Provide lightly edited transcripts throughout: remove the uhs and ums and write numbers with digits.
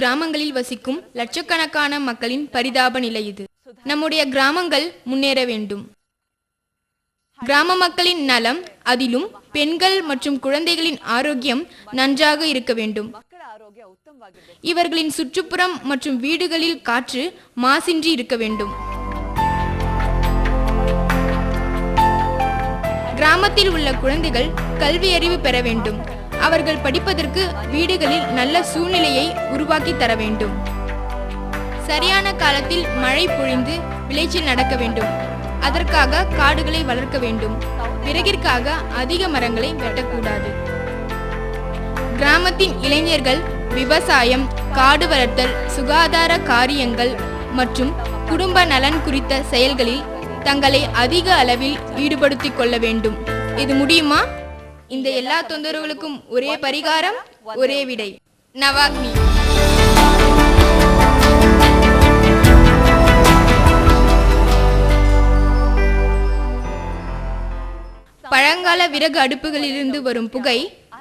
கிராமங்களில் வசிக்கும் லட்சக்கணக்கான மக்களின் பரிதாப நிலை இது. நம்முடைய கிராமங்கள் முன்னேற வேண்டும். கிராம மக்களின் நலம், அதிலும் பெண்கள் மற்றும் குழந்தைகளின் ஆரோக்கியம் நன்றாக இருக்க வேண்டும். இவர்களின் சுற்றுப்புறம் மற்றும் வீடுகளில் காற்று மாசின்றி இருக்க வேண்டும். கிராமத்தில் உள்ள குழந்தைகள் கல்வி அறிவு பெற வேண்டும். அவர்கள் படிப்பதற்கு வீடுகளில் நல்ல சூழ்நிலையை உருவாக்கி தர வேண்டும். சரியான காலத்தில் மழை பொழிந்து விளைச்சல் நடக்க வேண்டும். அதற்காக காடுகளை வளர்க்க வேண்டும். விறகிற்காக அதிக மரங்களை வெட்டக்கூடாது. கிராமத்தின் இளைஞர்கள் விவசாயம், காடு வளர்த்தல், சுகாதார காரியங்கள் மற்றும் குடும்ப நலன் குறித்த செயல்களில் தங்களை அதிக அளவில் ஈடுபடுத்திக் கொள்ள வேண்டும். இது முடியுமா? இந்த எல்லா தொந்தரவுகளுக்கும் ஒரே பரிகாரம், ஒரே விடை: நவாக்னி. பழங்கால விறகு அடுப்புகளிலிருந்து வரும் புகை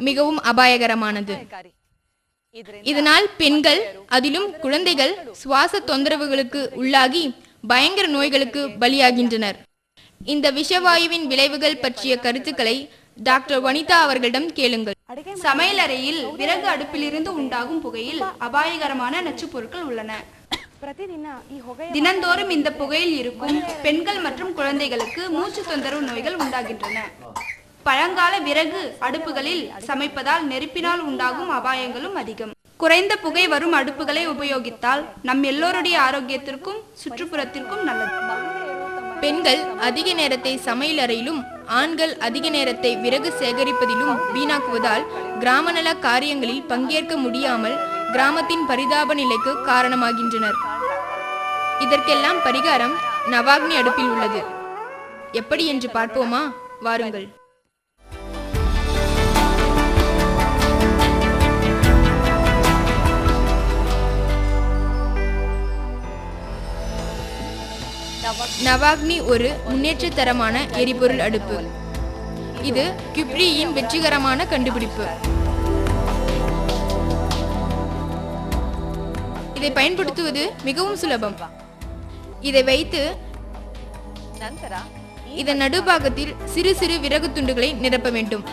மிகவும் அபாயகரமானது. இதனால் பெண்கள், அதிலும் குழந்தைகள் சுவாச தொந்தரவுகளுக்கு உள்ளாகி பயங்கர நோய்களுக்கு பலியாகின்றனர். இந்த விஷவாயுவின் விளைவுகள் பற்றிய கருத்துக்களை டாக்டர் வனிதா அவர்களிடம் கேளுங்கள். சமையலறையில் விறகு அடுப்பிலிருந்து உண்டாகும் புகையில் அபாயகரமான நச்சுப் பொருட்கள் உள்ளன. தினந்தோறும் இந்த புகையில் இருக்கும் பெண்கள் மற்றும் குழந்தைகளுக்கு மூச்சு தொந்தரவு நோய்கள் உண்டாகின்றன. பழங்கால விறகு அடுப்புகளில் சமைப்பதால் நெருப்பினால் உண்டாகும் அபாயங்களும் அதிகம். குறைந்த புகை வரும் அடுப்புகளை உபயோகித்தால் நம் எல்லோருடைய ஆரோக்கியத்திற்கும் சுற்றுப்புறத்திற்கும் நல்லது. பெண்கள் அதிக நேரத்தை சமையல் அறையிலும் ஆண்கள் அதிக நேரத்தை விறகு சேகரிப்பதிலும் வீணாக்குவதால் கிராம நல காரியங்களில் பங்கேற்க முடியாமல் கிராமத்தின் பரிதாப நிலைக்கு காரணமாகின்றனர். இதற்கெல்லாம் பரிகாரம் நவாக்னி அடுப்பில் உள்ளது. எப்படி என்று பார்ப்போமா? வாருங்கள். நவாக்னி ஒரு முன்னேற்றத்தரமான எரிபொருள் அடுப்பு. இது கிப்ரியின் வெற்றிகரமான கண்டுபிடிப்பு. இதை பயன்படுத்துவது மிகவும் சுலபம். இதை வைத்து இதன் நடுபாகத்தில் சிறு சிறு விறகு துண்டுகளை நிரப்ப வேண்டும்.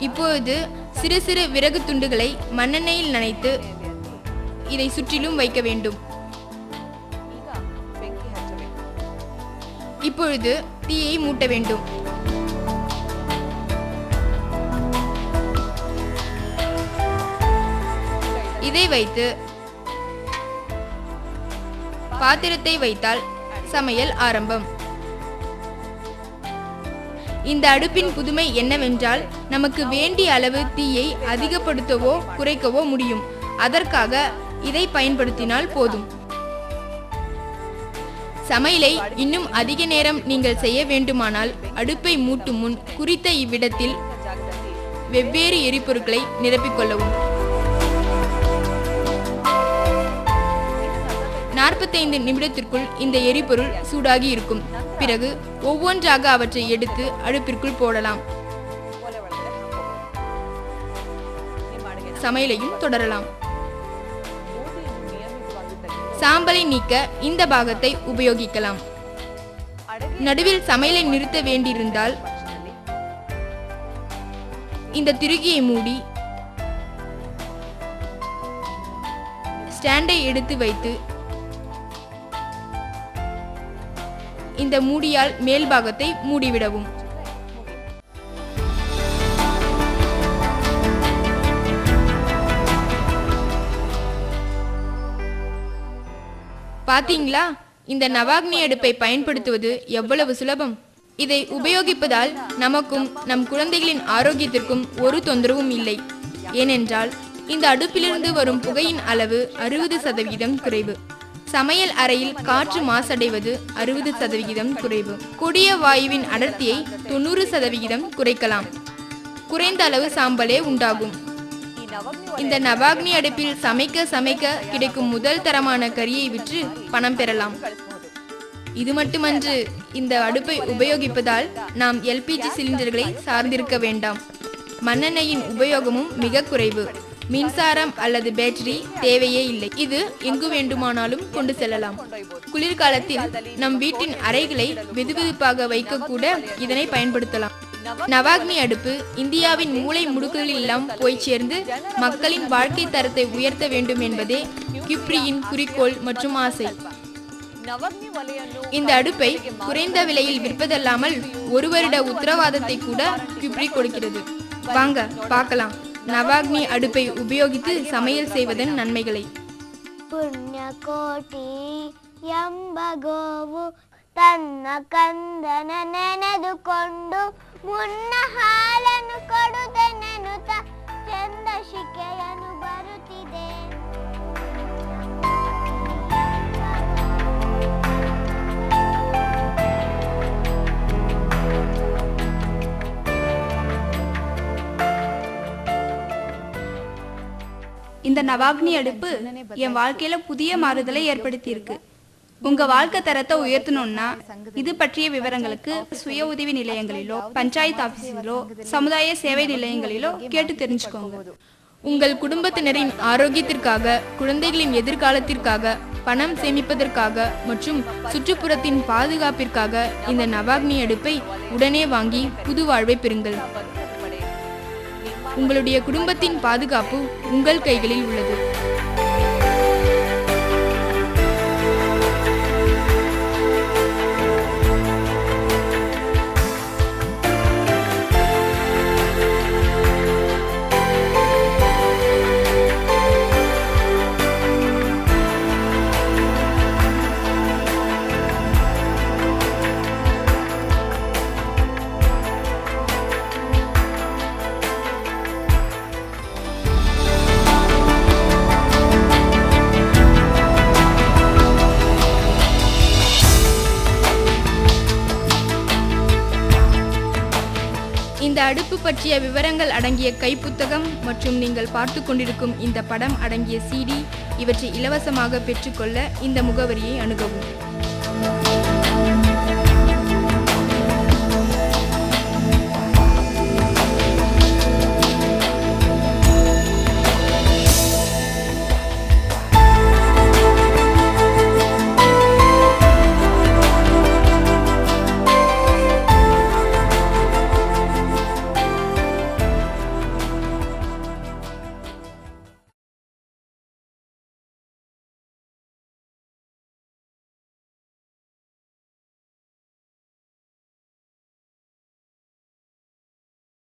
இப்பொழுது சிறு சிறு விறகு துண்டுகளை மண்ணெண்ணெயில் நனைத்து இதை சுற்றிலும் வைக்க வேண்டும். இப்பொழுது தீயை மூட்ட வேண்டும். இதை வைத்து பாத்திரத்தை வைத்தால் சமையல் ஆரம்பம். இந்த அடுப்பின் புதுமை என்னவென்றால், நமக்கு வேண்டிய அளவு தீயை அதிகப்படுத்தவோ குறைக்கவோ முடியும். அதற்காக இதை பயன்படுத்தினால் போதும். சமையலை இன்னும் அதிக நேரம் நீங்கள் செய்ய வேண்டுமானால் அடுப்பை மூட்டும் முன் குறித்த இவ்விடத்தில் வெவ்வேறு எரிபொருட்களை நிரப்பிக்கொள்ளவும். 45 நிமிடத்திற்குள் இந்த எரிபொருள் சூடாகி இருக்கும். பிறகு ஒவ்வொன்றாக அவற்றை எடுத்து அடுப்பிற்குள் போடலாம். சமையலையும் தொடரலாம். சாம்பலை நீக்க இந்த பாகத்தை உபயோகிக்கலாம். நடுவில் சமையலை நிறுத்த வேண்டியிருந்தால் இந்த திருகியை மூடி ஸ்டாண்டை எடுத்து வைத்து இந்த மூடியால் மேல் பாகத்தை மூடிவிடவும். பாத்தீங்களா? இந்த நவாக்னி அடுப்பை பயன்படுத்துவது எவ்வளவு சுலபம். இதை உபயோகிப்பதால் நமக்கும் நம் குழந்தைகளின் ஆரோக்கியத்திற்கும் ஒரு தொந்தரவும் இல்லை. ஏனென்றால் இந்த அடுப்பிலிருந்து வரும் புகையின் அளவு 60% குறைவு. சமையல் அறையில் காற்று மாசடைவது 60% குறைவு. கொடிய வாயுவின் அடர்த்தியை 90% குறைக்கலாம். குறைந்த அளவு சாம்பலே உண்டாகும். இந்த நவாக்னி அடுப்பில் சமைக்க கிடைக்கும் முதல் தரமான கறியை விற்று பணம் பெறலாம். இது மட்டுமன்று, இந்த அடுப்பை உபயோகிப்பதால் நாம் எல்பிஜி சிலிண்டர்களை சார்ந்திருக்க வேண்டாம். மண்ணெண்ணெயின் உபயோகமும் மிக குறைவு. மின்சாரம் அல்லது பேட்டரி தேவையே இல்லை. இது எங்கு வேண்டுமானாலும் கொண்டு செல்லலாம். குளிர்காலத்தில் நம் வீட்டின் அறைகளை வெதுவெதுப்பாக வைக்க கூட இதனை பயன்படுத்தலாம். நவாக்னி அடுப்பு இந்தியாவின் மூலை முடுக்குகளில் எல்லாம் போய் சேர்ந்து மக்களின் வாழ்க்கை தரத்தை உயர்த்த வேண்டும் என்பதே கிப்ரியின் குறிக்கோள் மற்றும் ஆசை. இந்த அடுப்பை குறைந்த விலையில் விற்பதல்லாமல் 1 வருட உத்தரவாதத்தை கூட கிப்ரி கொடுக்கிறது. வாங்க பார்க்கலாம் நவாக்னி அடுப்பை உபயோகித்து சமையல் செய்வதன் நன்மைகளை. ಪುಣ್ಯಕೋಟಿ ಎಂಬ ಗೋವು ತನ್ನ ಕಂದನ ನೆನೆದುಕೊಂಡು ಮುನ್ನ ಹಾಲನ್ನು ಕೊಡುವುದೆನ್ನುತ್ತ ಚಂದ ಶಿಕೆಯನ್ನು ಬರುತ್ತಿದೆ. இந்த நவாக்னி அடுப்பு என் வாழ்க்கையில புதிய மாறுதலை ஏற்படுத்தி இருக்கு. உங்க வாழ்க்கை தரத்தை உயர்த்தணும்னா இது பற்றிய விவரங்களுக்கு சுய உதவி நிலையங்களிலோ, பஞ்சாயத்து ஆபீஸிலோ, சமுதாய சேவை நிலையங்களிலோ கேட்டு தெரிஞ்சுக்கோங்க. உங்கள் குடும்பத்தினரின் ஆரோக்கியத்திற்காக, குழந்தைகளின் எதிர்காலத்திற்காக, பணம் சேமிப்பதற்காக மற்றும் சுற்றுப்புறத்தின் பாதுகாப்பிற்காக இந்த நவாக்னி அடுப்பை உடனே வாங்கி புது வாழ்வை பெறுங்கள். உங்களுடைய குடும்பத்தின் பாதுகாப்பு உங்கள் கைகளில் உள்ளது. இந்த அடுப்பு பற்றிய விவரங்கள் அடங்கிய கைப்புத்தகம் மற்றும் நீங்கள் பார்த்து கொண்டிருக்கும் இந்த படம் அடங்கிய CD இவற்றை இலவசமாக பெற்றுக்கொள்ள இந்த முகவரியை அணுகவும்.